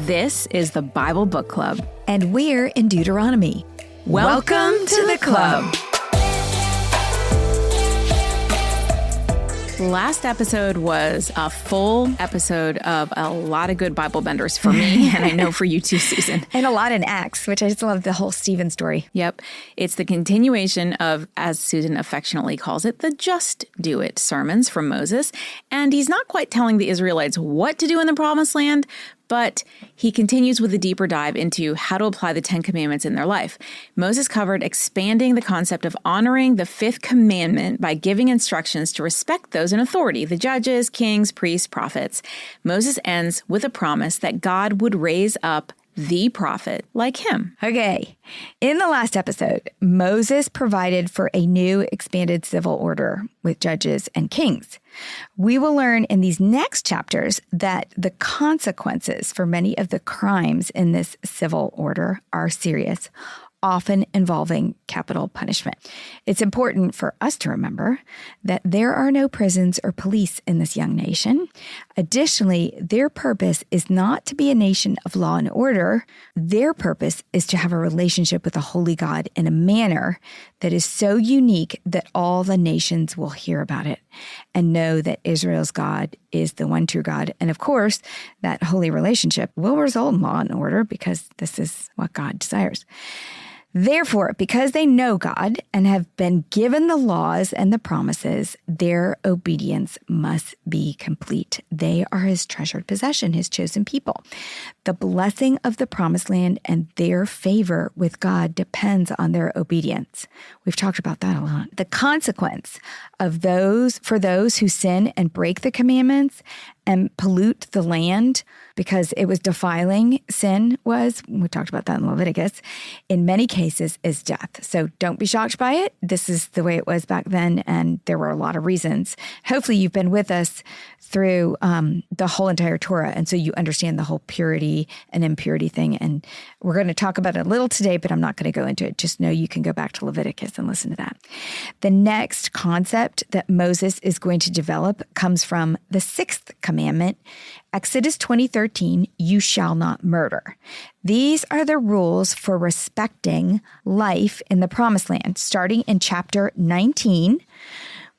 This is the Bible Book Club. And we're in Deuteronomy. Welcome to the club. Last episode was a full episode of a lot of good Bible benders for me, and I know for you too, Susan. And a lot in Acts, which I just love the whole Stephen story. Yep. It's the continuation of, as Susan affectionately calls it, the Just Do It sermons from Moses. And he's not quite telling the Israelites what to do in the Promised Land, but he continues with a deeper dive into how to apply the 10 Commandments in their life. Moses covered expanding the concept of honoring the fifth commandment by giving instructions to respect those in authority, the judges, kings, priests, prophets. Moses ends with a promise that God would raise up the prophet like him. Okay. In the last episode, Moses provided for a new expanded civil order with judges and kings. We will learn in these next chapters that the consequences for many of the crimes in this civil order are serious, often involving capital punishment. It's important for us to remember that there are no prisons or police in this young nation. Additionally, their purpose is not to be a nation of law and order. Their purpose is to have a relationship with a holy God in a manner that is so unique that all the nations will hear about it and know that Israel's God is the one true God. And of course, that holy relationship will result in law and order because this is what God desires. Therefore, because they know God and have been given the laws and the promises, their obedience must be complete. They are his treasured possession, his chosen people. The blessing of the promised land and their favor with God depends on their obedience. We've talked about that a lot. The consequence of for those who sin and break the commandments and pollute the land because it was defiling, we talked about that in Leviticus, in many cases is death. So don't be shocked by it. This is the way it was back then, and there were a lot of reasons. Hopefully you've been with us through the whole entire Torah, and so you understand the whole purity and impurity thing. And we're going to talk about it a little today, but I'm not going to go into it. Just know you can go back to Leviticus and listen to that. The next concept that Moses is going to develop comes from the sixth commandment, Exodus 20:13, you shall not murder. These are the rules for respecting life in the Promised Land, starting in chapter 19,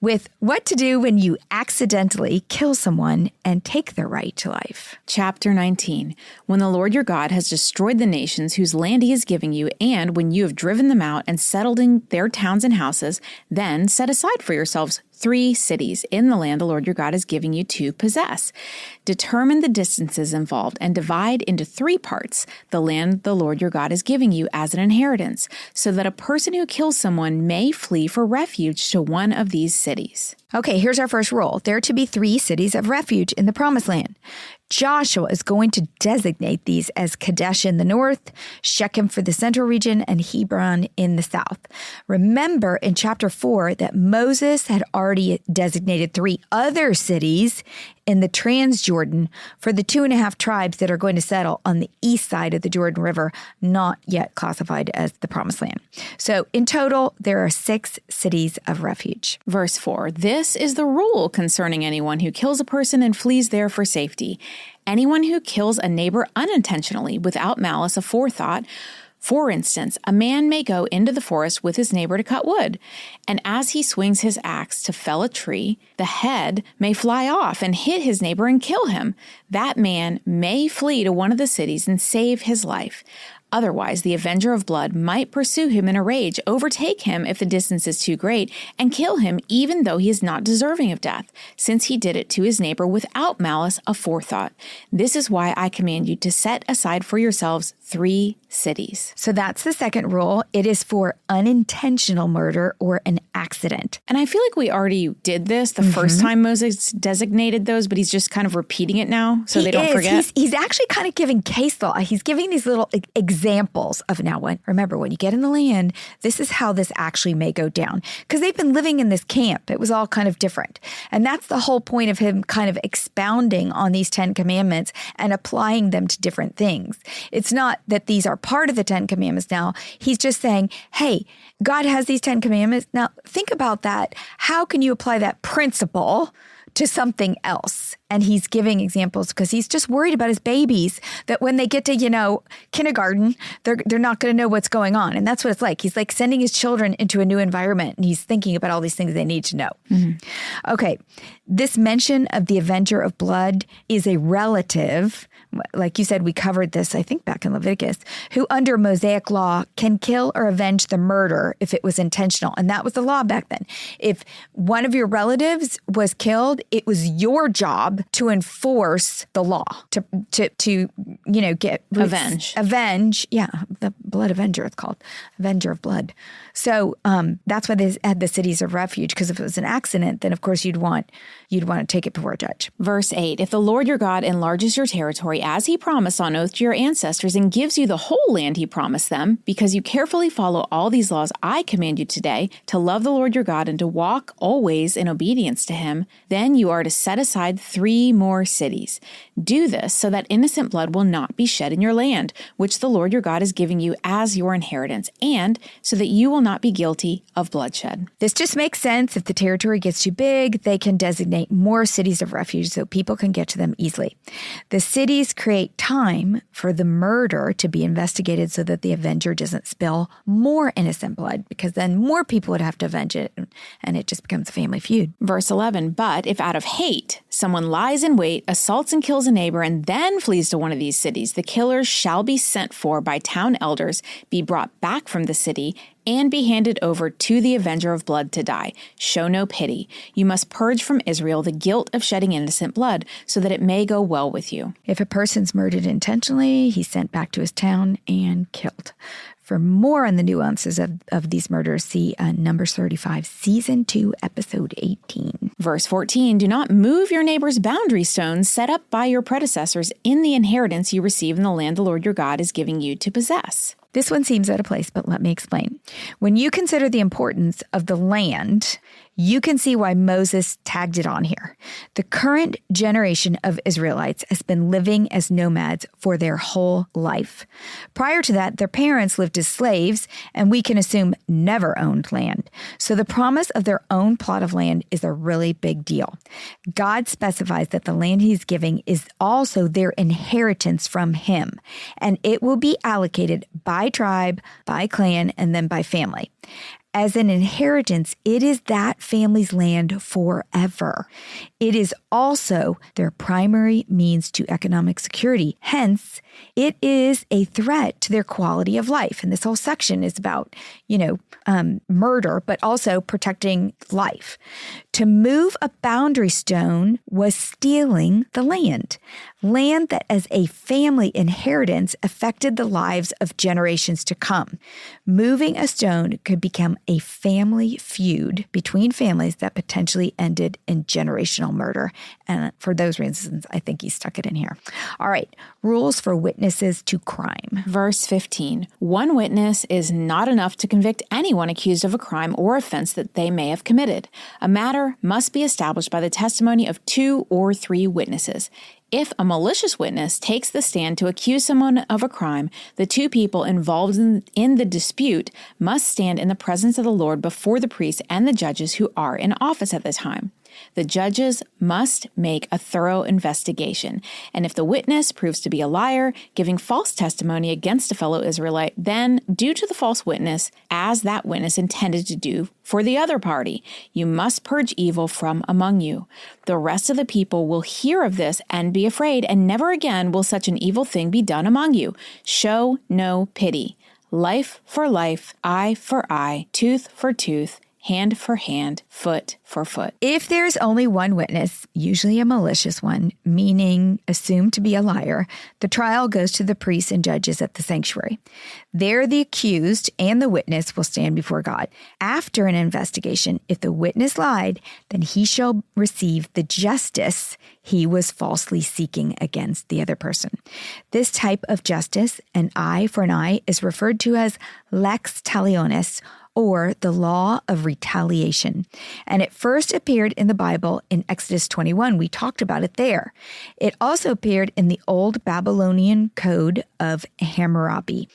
with what to do when you accidentally kill someone and take their right to life. Chapter 19, when the Lord your God has destroyed the nations whose land he is giving you, and when you have driven them out and settled in their towns and houses, then set aside for yourselves 3 cities in the land the Lord your God is giving you to possess. Determine the distances involved and divide into 3 parts the land the Lord your God is giving you as an inheritance, so that a person who kills someone may flee for refuge to one of these cities. Okay, here's our first rule. There are to be 3 cities of refuge in the Promised Land. Joshua is going to designate these as Kadesh in the north, Shechem for the central region, and Hebron in the south. Remember in chapter 4 that Moses had already designated 3 other cities in the Transjordan for the 2.5 tribes that are going to settle on the east side of the Jordan River, not yet classified as the Promised Land. So in total, there are 6 cities of refuge. Verse 4, this is the rule concerning anyone who kills a person and flees there for safety. Anyone who kills a neighbor unintentionally without malice aforethought. For instance, a man may go into the forest with his neighbor to cut wood, and as he swings his axe to fell a tree, the head may fly off and hit his neighbor and kill him. That man may flee to one of the cities and save his life. Otherwise, the avenger of blood might pursue him in a rage, overtake him if the distance is too great, and kill him even though he is not deserving of death, since he did it to his neighbor without malice aforethought. This is why I command you to set aside for yourselves 3 cities. So that's the second rule. It is for unintentional murder or an accident. And I feel like we already did this the first time Moses designated those, but he's just kind of repeating it now so they don't forget. He's actually kind of giving case law. He's giving these little examples of remember, when you get in the land, this is how this actually may go down. Because they've been living in this camp. It was all kind of different. And that's the whole point of him kind of expounding on these 10 commandments and applying them to different things. It's not that these are part of the 10 commandments now. He's just saying, hey, God has these 10 commandments. Now think about that. How can you apply that principle to something else? And he's giving examples because he's just worried about his babies, that when they get to, kindergarten, they're not going to know what's going on. And that's what it's like. He's like sending his children into a new environment, and he's thinking about all these things they need to know. Mm-hmm. Okay. This mention of the avenger of blood is a relative. Like you said, we covered this, I think, back in Leviticus, who under Mosaic law can kill or avenge the murder if it was intentional. And that was the law back then. If one of your relatives was killed, it was your job to enforce the law, to avenge. Yeah, the blood avenger, it's called. Avenger of blood. So that's why they had the cities of refuge, because if it was an accident, then of course you'd want to take it before a judge. Verse 8, if the Lord your God enlarges your territory as he promised on oath to your ancestors and gives you the whole land he promised them, because you carefully follow all these laws I command you today, to love the Lord your God and to walk always in obedience to him, then you are to set aside 3 more cities. Do this so that innocent blood will not be shed in your land, which the Lord your God is giving you as your inheritance, and so that you will not be guilty of bloodshed. This just makes sense. If the territory gets too big, they can designate more cities of refuge so people can get to them easily. The cities create time for the murder to be investigated so that the avenger doesn't spill more innocent blood, because then more people would have to avenge it, and it just becomes a family feud. Verse 11, but if out of hate someone lies in wait, assaults and kills a neighbor, and then flees to one of these cities, the killer shall be sent for by town elders, be brought back from the city, and be handed over to the avenger of blood to die. Show no pity. You must purge from Israel the guilt of shedding innocent blood, so that it may go well with you. If a person's murdered intentionally, he's sent back to his town and killed. For more on the nuances of these murders, see Numbers 35, Season 2, Episode 18. Verse 14, do not move your neighbor's boundary stones set up by your predecessors in the inheritance you receive in the land the Lord your God is giving you to possess. This one seems out of place, but let me explain. When you consider the importance of the land, you can see why Moses tagged it on here. The current generation of Israelites has been living as nomads for their whole life. Prior to that, their parents lived as slaves, and we can assume never owned land. So the promise of their own plot of land is a really big deal. God specifies that the land he's giving is also their inheritance from him, and it will be allocated by tribe, by clan, and then by family. As an inheritance, it is that family's land forever. It is also their primary means to economic security. Hence, it is a threat to their quality of life. And this whole section is about, murder, but also protecting life. To move a boundary stone was stealing the land that as a family inheritance affected the lives of generations to come. Moving a stone could become a family feud between families that potentially ended in generational murder. And for those reasons, I think he stuck it in here. All right, rules for witnesses to crime. Verse 15, one witness is not enough to convict anyone accused of a crime or offense that they may have committed. A matter must be established by the testimony of 2 or 3 witnesses. If a malicious witness takes the stand to accuse someone of a crime, the 2 people involved in the dispute must stand in the presence of the Lord before the priests and the judges who are in office at the time. The judges must make a thorough investigation, and if the witness proves to be a liar, giving false testimony against a fellow Israelite, then do to the false witness as that witness intended to do for the other party. You must purge evil from among you. The rest of the people will hear of this and be afraid, and never again will such an evil thing be done among you. Show no pity. Life for life, eye for eye, tooth for tooth, hand for hand, foot for foot. If there's only one witness, usually a malicious one, meaning assumed to be a liar, the trial goes to the priests and judges at the sanctuary. There, the accused and the witness will stand before God. After an investigation, if the witness lied, then he shall receive the justice he was falsely seeking against the other person. This type of justice, an eye for an eye, is referred to as lex talionis, or the law of retaliation. And it first appeared in the Bible in Exodus 21. We talked about it there. It also appeared in the Old Babylonian Code of Hammurabi.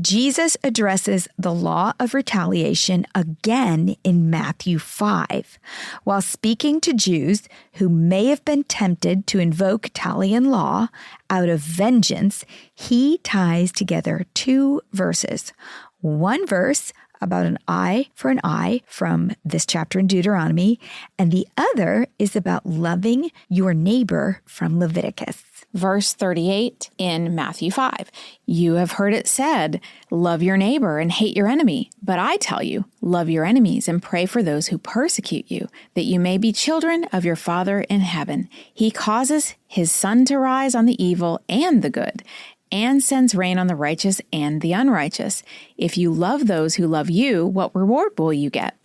Jesus addresses the law of retaliation again in Matthew 5. While speaking to Jews who may have been tempted to invoke Italian law out of vengeance, he ties together two verses. One verse about an eye for an eye from this chapter in Deuteronomy, and the other is about loving your neighbor from Leviticus. Verse 38 in Matthew 5. You have heard it said, love your neighbor and hate your enemy. But I tell you, love your enemies and pray for those who persecute you, that you may be children of your Father in heaven. He causes his sun to rise on the evil and the good, and sends rain on the righteous and the unrighteous. If you love those who love you, what reward will you get?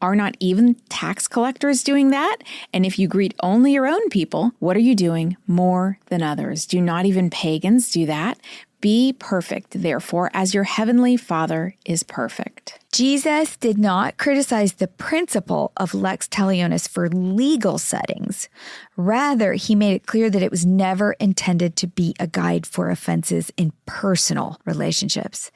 Are not even tax collectors doing that? And if you greet only your own people, what are you doing more than others? Do not even pagans do that? Be perfect, therefore, as your heavenly Father is perfect. Jesus did not criticize the principle of lex talionis for legal settings. Rather, he made it clear that it was never intended to be a guide for offenses in personal relationships.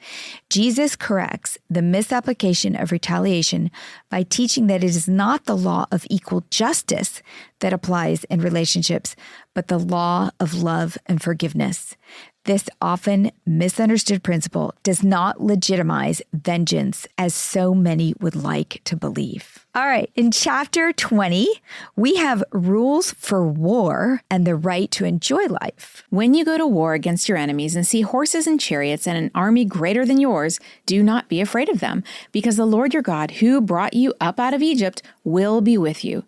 Jesus corrects the misapplication of retaliation by teaching that it is not the law of equal justice that applies in relationships, but the law of love and forgiveness. This often misunderstood principle does not legitimize vengeance as so many would like to believe. All right, in chapter 20, we have rules for war and the right to enjoy life. When you go to war against your enemies and see horses and chariots and an army greater than yours, do not be afraid of them, because the Lord your God, who brought you up out of Egypt, will be with you.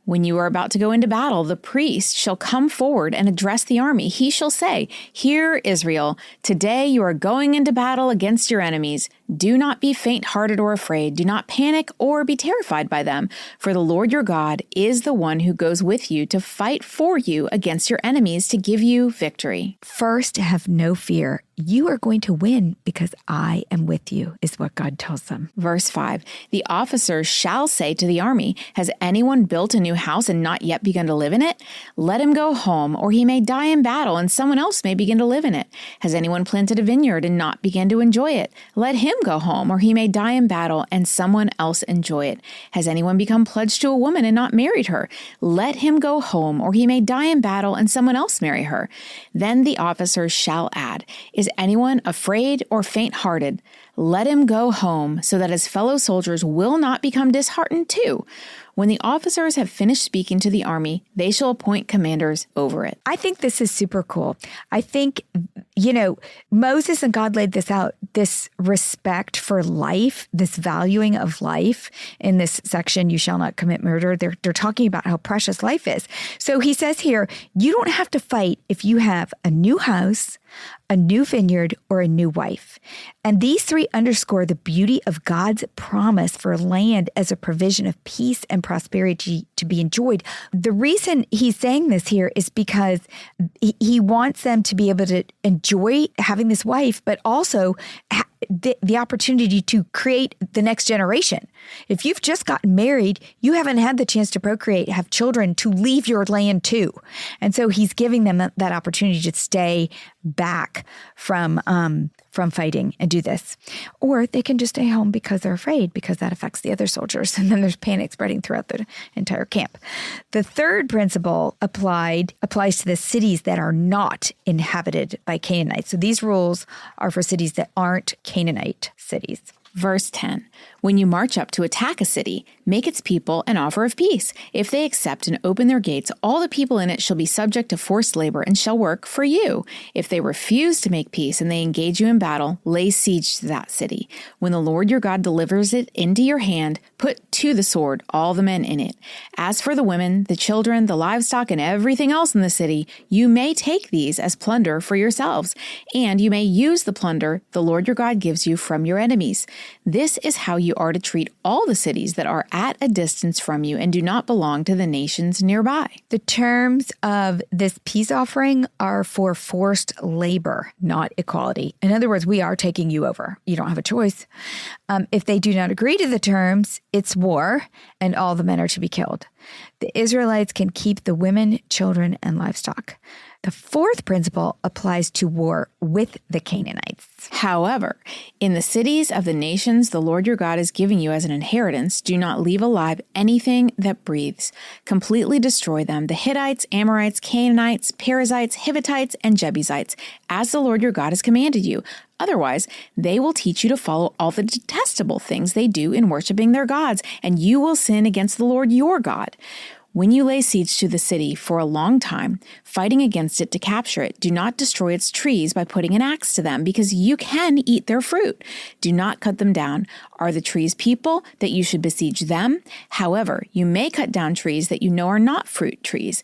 When you are about to go into battle, the priest shall come forward and address the army. He shall say, Hear, Israel, today you are going into battle against your enemies. Do not be faint-hearted or afraid. Do not panic or be terrified by them. For the Lord your God is the one who goes with you to fight for you against your enemies to give you victory. First, have no fear. You are going to win because I am with you, is what God tells them. Verse 5, the officers shall say to the army, Has anyone built a new house and not yet begun to live in it? Let him go home, or he may die in battle, and someone else may begin to live in it. Has anyone planted a vineyard and not begun to enjoy it? Let him go home, or he may die in battle, and someone else enjoy it. Has anyone become pledged to a woman and not married her? Let him go home, or he may die in battle, and someone else marry her. Then the officers shall add, Is anyone afraid or faint-hearted? Let him go home, so that his fellow soldiers will not become disheartened too. When the officers have finished speaking to the army, they shall appoint commanders over it. I think this is super cool. I think, Moses and God laid this out, this respect for life, this valuing of life in this section, you shall not commit murder. They're talking about how precious life is. So he says here, you don't have to fight if you have a new house, a new vineyard, or a new wife. And these three underscore the beauty of God's promise for land as a provision of peace and prosperity to be enjoyed. The reason he's saying this here is because he wants them to be able to enjoy having this wife, but also the opportunity to create the next generation. If you've just gotten married, you haven't had the chance to procreate, have children, to leave your land too. And so he's giving them that opportunity to stay back from fighting and do this. Or they can just stay home because they're afraid, because that affects the other soldiers. And then there's panic spreading throughout the entire camp. The third principle applies to the cities that are not inhabited by Canaanites. So these rules are for cities that aren't Canaanite cities. Verse 10, when you march up to attack a city, make its people an offer of peace. If they accept and open their gates, all the people in it shall be subject to forced labor and shall work for you. If they refuse to make peace and they engage you in battle, lay siege to that city. When the Lord your God delivers it into your hand, put to the sword all the men in it. As for the women, the children, the livestock, and everything else in the city, you may take these as plunder for yourselves, and you may use the plunder the Lord your God gives you from your enemies. This is how you are to treat all the cities that are at a distance from you and do not belong to the nations nearby. The terms of this peace offering are for forced labor, not equality. In other words, we are taking you over. You don't have a choice. If they do not agree to the terms, it's war, and all the men are to be killed. The Israelites can keep the women, children, and livestock. The fourth principle applies to war with the Canaanites. However, in the cities of the nations the Lord your God is giving you as an inheritance, do not leave alive anything that breathes. Completely destroy them, the Hittites, Amorites, Canaanites, Perizzites, Hivitites, and Jebusites, as the Lord your God has commanded you. Otherwise, they will teach you to follow all the detestable things they do in worshiping their gods, and you will sin against the Lord your God. When you lay siege to the city for a long time, fighting against it to capture it, do not destroy its trees by putting an axe to them, because you can eat their fruit. Do not cut them down. Are the trees people that you should besiege them? However, you may cut down trees that you know are not fruit trees.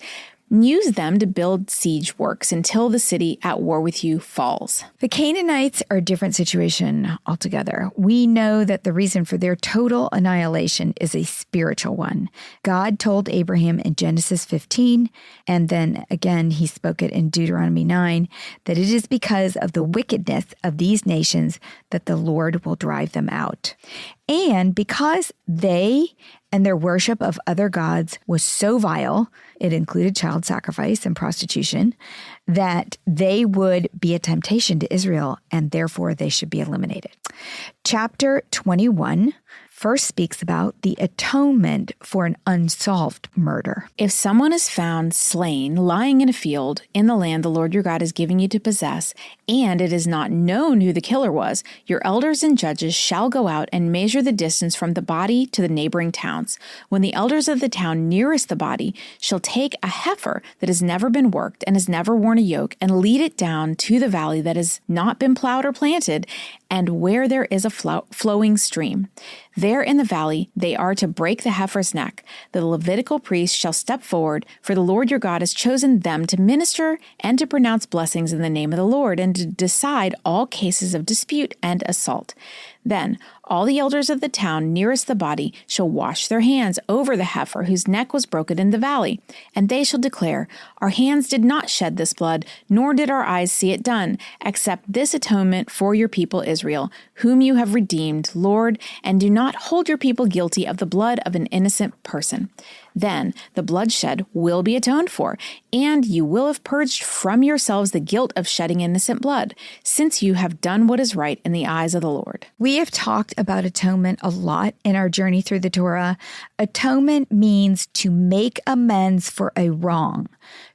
Use them to build siege works until the city at war with you falls. The Canaanites are a different situation altogether. We know that the reason for their total annihilation is a spiritual one. God told Abraham in Genesis 15, and then again he spoke it in Deuteronomy 9, that it is because of the wickedness of these nations that the Lord will drive them out. And because they and their worship of other gods was so vile, it included child sacrifice and prostitution, that they would be a temptation to Israel, and therefore they should be eliminated. Chapter 21 first speaks about the atonement for an unsolved murder. If someone is found slain, lying in a field in the land the Lord your God is giving you to possess, and it is not known who the killer was, your elders and judges shall go out and measure the distance from the body to the neighboring towns. When the elders of the town nearest the body shall take a heifer that has never been worked and has never worn a yoke, and lead it down to the valley that has not been plowed or planted, and where there is a flowing stream. There in the valley they are to break the heifer's neck. The Levitical priest shall step forward, for the Lord your God has chosen them to minister and to pronounce blessings in the name of the Lord, and to decide all cases of dispute and assault. Then all the elders of the town nearest the body shall wash their hands over the heifer whose neck was broken in the valley, and they shall declare, our hands did not shed this blood, nor did our eyes see it done, except this atonement for your people Israel, whom you have redeemed, Lord, and do not hold your people guilty of the blood of an innocent person. Then the bloodshed will be atoned for, and you will have purged from yourselves the guilt of shedding innocent blood, since you have done what is right in the eyes of the Lord. We have talked about atonement a lot in our journey through the Torah. Atonement means to make amends for a wrong,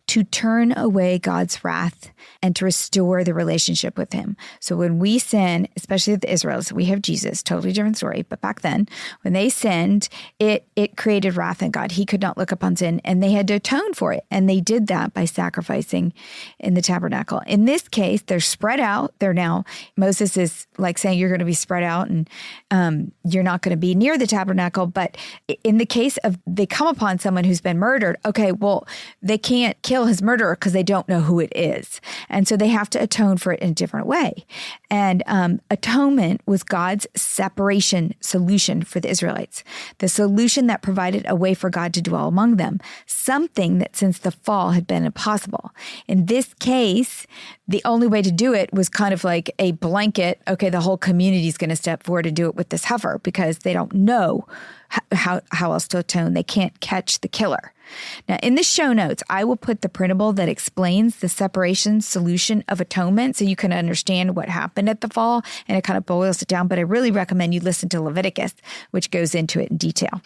to turn away God's wrath, and to restore the relationship with him. So when we sin, especially the Israelites, we have Jesus, totally different story, but back then, when they sinned, it created wrath in God. He could not look upon sin, and they had to atone for it. And they did that by sacrificing in the tabernacle. In this case, they're spread out. Moses is like saying you're going to be spread out, and you're not going to be near the tabernacle. But in the case of they come upon someone who's been murdered, okay, well, they can't kill his murderer because they don't know who it is. And so they have to atone for it in a different way. And atonement was God's separation solution for the Israelites, the solution that provided a way for God to dwell among them, something that since the fall had been impossible. In this case, the only way to do it was kind of like a blanket, okay, the whole community is going to step forward and do it with this heifer because they don't know how else to atone. They can't catch the killer. Now, in the show notes, I will put the printable that explains the separation solution of atonement so you can understand what happened at the fall, and it kind of boils it down. But I really recommend you listen to Leviticus, which goes into it in detail.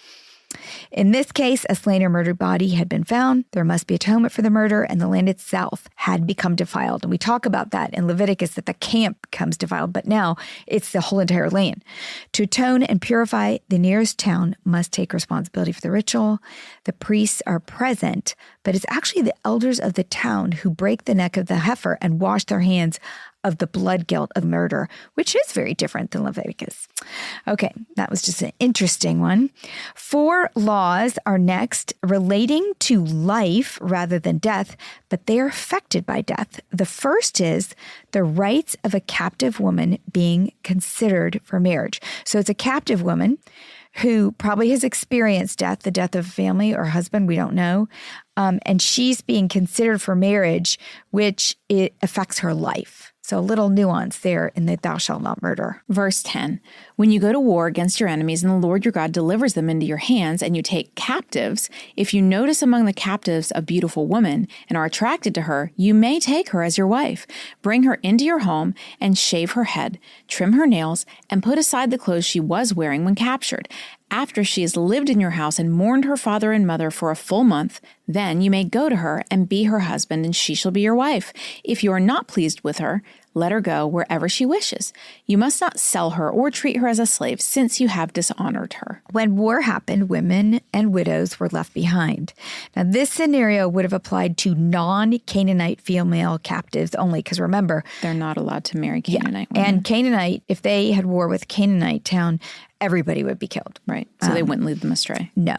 In this case, a slain or murdered body had been found. There must be atonement for the murder, and the land itself had become defiled. And we talk about that in Leviticus, that the camp becomes defiled, but now it's the whole entire land. To atone and purify, the nearest town must take responsibility for the ritual. The priests are present, but it's actually the elders of the town who break the neck of the heifer and wash their hands of the blood guilt of murder, which is very different than Leviticus. Okay, that was just an interesting one. 4 laws are next relating to life rather than death, but they are affected by death. The first is the rights of a captive woman being considered for marriage. So it's a captive woman who probably has experienced death, the death of a family or husband, we don't know. And she's being considered for marriage, which it affects her life. So a little nuance there in the thou shalt not murder. Verse 10, when you go to war against your enemies and the Lord your God delivers them into your hands and you take captives, if you notice among the captives a beautiful woman and are attracted to her, you may take her as your wife. Bring her into your home and shave her head, trim her nails, and put aside the clothes she was wearing when captured. After she has lived in your house and mourned her father and mother for a full month, then you may go to her and be her husband, and she shall be your wife. If you are not pleased with her, let her go wherever she wishes. You must not sell her or treat her as a slave, since you have dishonored her. When war happened, women and widows were left behind. Now, this scenario would have applied to non-Canaanite female captives only, because remember, they're not allowed to marry Canaanite women. And Canaanite, if they had war with Canaanite town, everybody would be killed. Right. So they wouldn't lead them astray. No.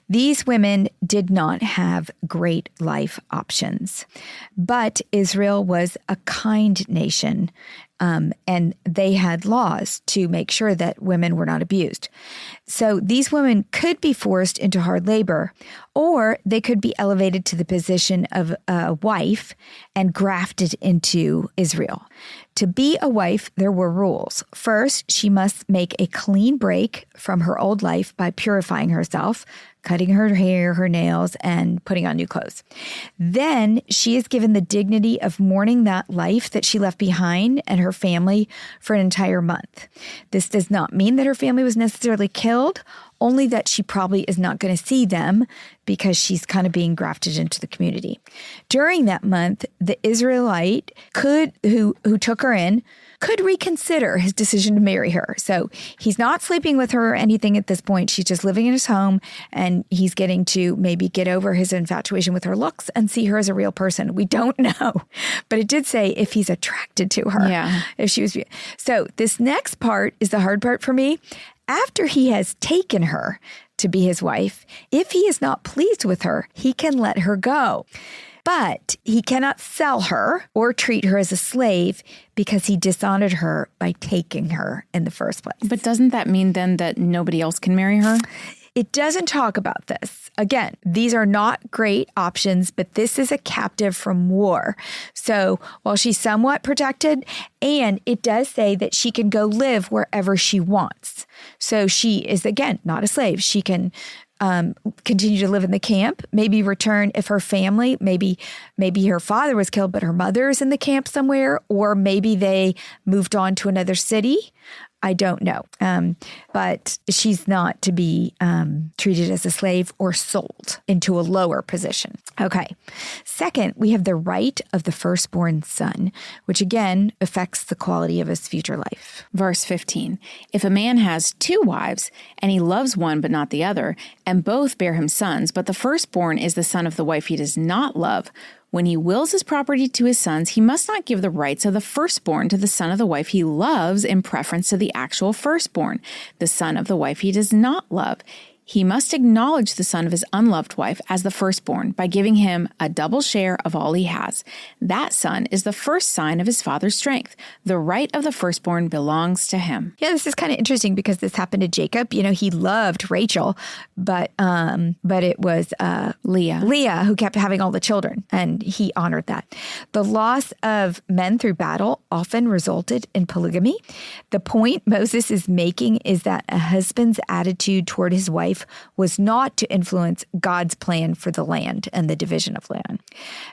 These women did not have great life options. But Israel was a kind nation, and they had laws to make sure that women were not abused. So these women could be forced into hard labor, or they could be elevated to the position of a wife and grafted into Israel. To be a wife, there were rules. First, she must make a clean break from her old life by purifying herself, cutting her hair, her nails, and putting on new clothes. Then she is given the dignity of mourning that life that she left behind and her family for an entire month. This does not mean that her family was necessarily killed, only that she probably is not going to see them because she's kind of being grafted into the community. During that month, the Israelite who took her in could reconsider his decision to marry her. So he's not sleeping with her or anything at this point. She's just living in his home, and he's getting to maybe get over his infatuation with her looks and see her as a real person. We don't know. But it did say if he's attracted to her. Yeah. If she was. So this next part is the hard part for me. After he has taken her to be his wife, if he is not pleased with her, he can let her go. But he cannot sell her or treat her as a slave because he dishonored her by taking her in the first place. But doesn't that mean then that nobody else can marry her? It doesn't talk about this. Again, these are not great options, but this is a captive from war. So while she's somewhat protected, and it does say that she can go live wherever she wants. So she is, again, not a slave. She can continue to live in the camp, maybe return if her family, maybe her father was killed, but her mother is in the camp somewhere, or maybe they moved on to another city. I don't know. But she's not to be treated as a slave or sold into a lower position. Okay. Second, we have the right of the firstborn son, which again affects the quality of his future life. Verse 15, if a man has 2 wives, and he loves one but not the other, and both bear him sons, but the firstborn is the son of the wife he does not love, when he wills his property to his sons, he must not give the rights of the firstborn to the son of the wife he loves in preference to the actual firstborn, the son of the wife he does not love. He must acknowledge the son of his unloved wife as the firstborn by giving him a double share of all he has. That son is the first sign of his father's strength. The right of the firstborn belongs to him. Yeah, this is kind of interesting because this happened to Jacob. You know, he loved Rachel, but it was Leah who kept having all the children, and he honored that. The loss of men through battle often resulted in polygamy. The point Moses is making is that a husband's attitude toward his wife was not to influence God's plan for the land and the division of land.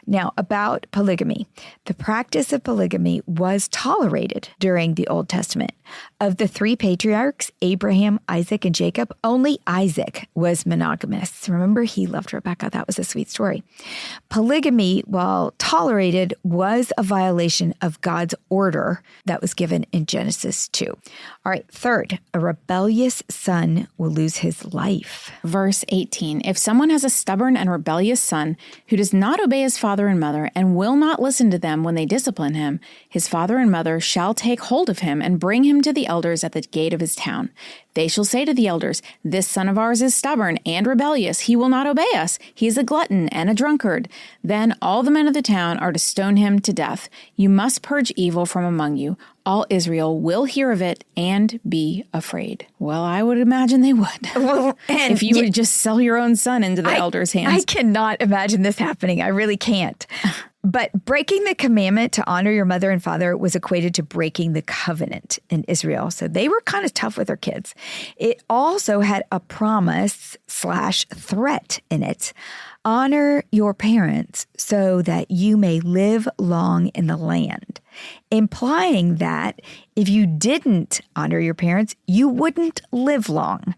Now, about polygamy. The practice of polygamy was tolerated during the Old Testament. Of the 3 patriarchs, Abraham, Isaac, and Jacob, only Isaac was monogamous. Remember, he loved Rebekah. That was a sweet story. Polygamy, while tolerated, was a violation of God's order that was given in Genesis 2. All right, third, a rebellious son will lose his life. Verse 18, if someone has a stubborn and rebellious son who does not obey his father and mother and will not listen to them when they discipline him, his father and mother shall take hold of him and bring him to the elders at the gate of his town. They shall say to the elders, this son of ours is stubborn and rebellious. He will not obey us. He is a glutton and a drunkard. Then all the men of the town are to stone him to death. You must purge evil from among you. All Israel will hear of it and be afraid. Well, I would imagine they would. Well, and if you would just sell your own son into the elders' hands. I cannot imagine this happening. I really can't. But breaking the commandment to honor your mother and father was equated to breaking the covenant in Israel. So they were kind of tough with their kids. It also had a promise/threat in it. Honor your parents so that you may live long in the land, implying that if you didn't honor your parents, you wouldn't live long.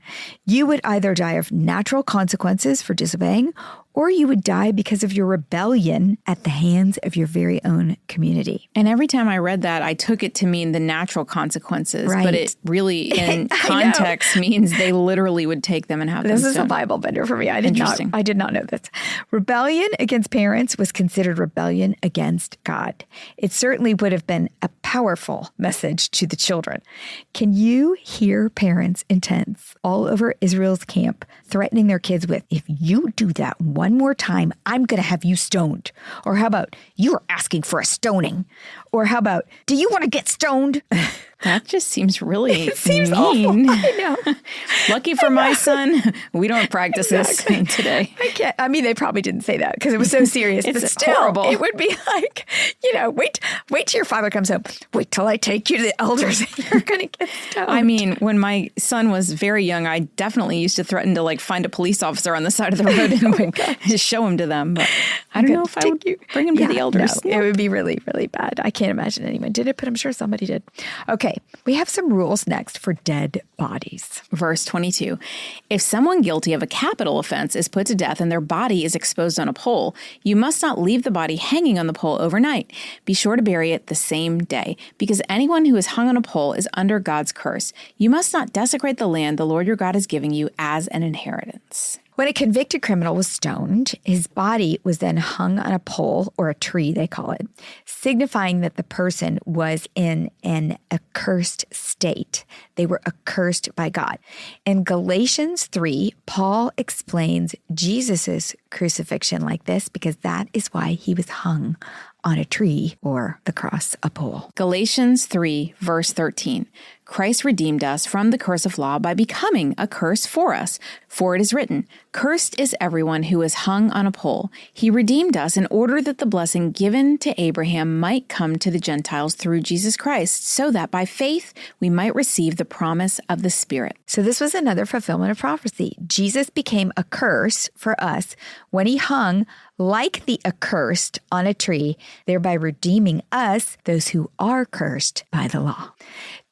You would either die of natural consequences for disobeying, or you would die because of your rebellion at the hands of your very own community. And every time I read that, I took it to mean the natural consequences, right. But it really, in context, means they literally would take them and have them This is stoned. a Bible bender for me. I did not know this. Rebellion against parents was considered rebellion against God. It certainly would have been a powerful message to the children. Can you hear parents in tents all over Israel's camp threatening their kids with, if you do that one more time, I'm going to have you stoned? Or how about, you are asking for a stoning? Or how about, do you want to get stoned? That just seems really seems mean. Awful. I know. Lucky for my son, we don't practice this today. I can't. I mean, they probably didn't say that because it was so serious. It's but still, horrible. It would be like, wait till your father comes home. Wait till I take you to the elders. You're going to get stoned. I mean, when my son was very young, I definitely used to threaten to find a police officer on the side of the road and just show him to them. But I don't know if I would bring him to the elders. No, it would be really, really bad. I can't imagine anyone did it, but I'm sure somebody did. Okay, we have some rules next for dead bodies. Verse 22, if someone guilty of a capital offense is put to death and their body is exposed on a pole, you must not leave the body hanging on the pole overnight. Be sure to bury it the same day, because anyone who is hung on a pole is under God's curse. You must not desecrate the land the Lord your God is giving you as an inheritance. When a convicted criminal was stoned, his body was then hung on a pole, or a tree, they call it, signifying that the person was in an accursed state. They were accursed by God. In Galatians 3, Paul explains Jesus' crucifixion like this because that is why he was hung on a tree or the cross, a pole. Galatians 3, verse 13. Christ redeemed us from the curse of law by becoming a curse for us. For it is written, cursed is everyone who is hung on a pole. He redeemed us in order that the blessing given to Abraham might come to the Gentiles through Jesus Christ, so that by faith we might receive the promise of the Spirit. So this was another fulfillment of prophecy. Jesus became a curse for us when he hung like the accursed on a tree, thereby redeeming us, those who are cursed by the law.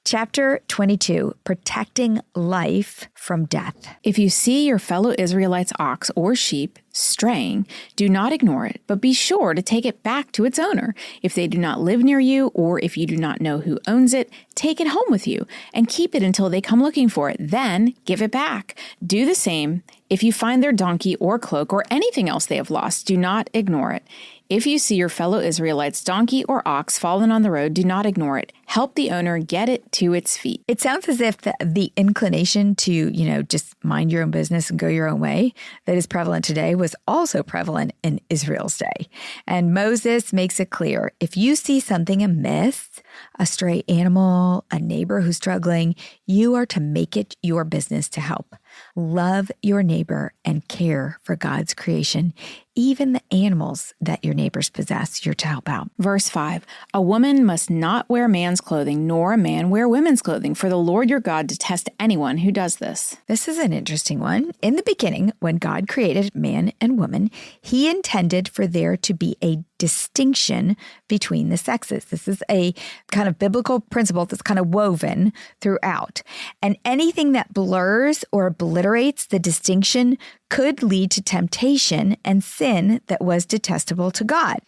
Chapter 22, protecting life from death. If you see your fellow Israelites' ox or sheep straying, do not ignore it, but be sure to take it back to its owner. If they do not live near you, or if you do not know who owns it, take it home with you and keep it until they come looking for it. Then give it back. Do the same. If you find their donkey or cloak or anything else they have lost, do not ignore it. If you see your fellow Israelites' donkey or ox fallen on the road, do not ignore it. Help the owner get it to its feet. It sounds as if the inclination to, just mind your own business and go your own way that is prevalent today was also prevalent in Israel's day. And Moses makes it clear, if you see something amiss, a stray animal, a neighbor who's struggling, you are to make it your business to help. Love your neighbor and care for God's creation. Even the animals that your neighbors possess, you're to help out. Verse 5, a woman must not wear man's clothing, nor a man wear women's clothing, for the Lord your God detests anyone who does this. This is an interesting one. In the beginning, when God created man and woman, he intended for there to be a distinction between the sexes. This is a kind of biblical principle that's kind of woven throughout. And anything that blurs or obliterates the distinction could lead to temptation and sin that was detestable to God.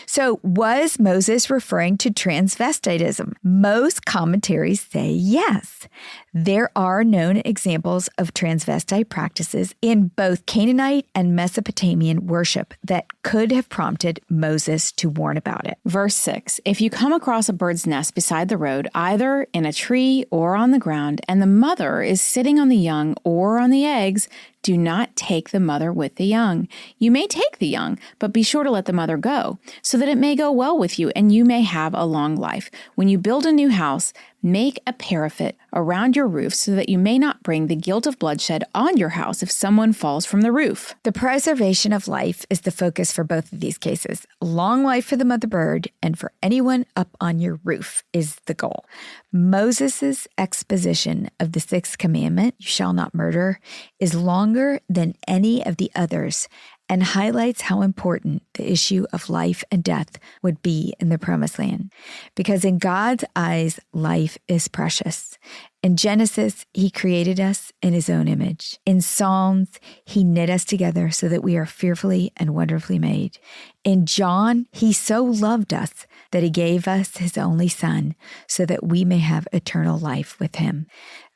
So was Moses referring to transvestitism? Most commentaries say yes. There are known examples of transvestite practices in both Canaanite and Mesopotamian worship that could have prompted Moses to warn about it. Verse 6, if you come across a bird's nest beside the road, either in a tree or on the ground, and the mother is sitting on the young or on the eggs, do not take the mother with the young. You may take the young, but be sure to let the mother go, so that it may go well with you and you may have a long life. When you build a new house, make a parapet around your roof so that you may not bring the guilt of bloodshed on your house if someone falls from the roof. The preservation of life is the focus for both of these cases. Long life for the mother bird and for anyone up on your roof is the goal. Moses' exposition of the sixth commandment, you shall not murder, is longer than any of the others and highlights how important the issue of life and death would be in the Promised Land. Because in God's eyes, life is precious. In Genesis, he created us in his own image. In Psalms, he knit us together so that we are fearfully and wonderfully made. In John, he so loved us that he gave us his only son so that we may have eternal life with him.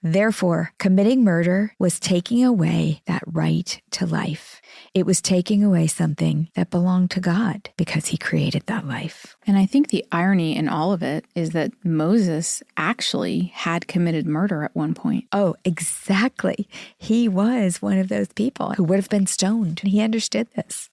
Therefore, committing murder was taking away that right to life. It was taking away something that belonged to God because he created that life. And I think the irony in all of it is that Moses actually had committed murder at one point. Oh, exactly. He was one of those people who would have been stoned. He understood this.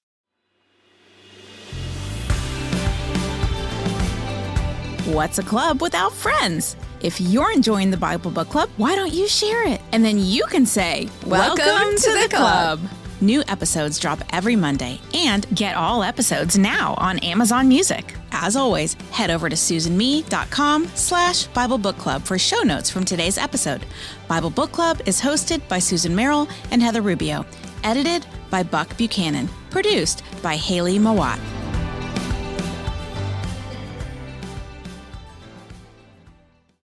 What's a club without friends? If you're enjoying the Bible Book Club, why don't you share it? And then you can say, Welcome to the club. New episodes drop every Monday, and get all episodes now on Amazon Music. As always, head over to susanme.com/Bible Book Club for show notes from today's episode. Bible Book Club is hosted by Susan Merrill and Heather Rubio, edited by Buck Buchanan, produced by Hayley Mawat.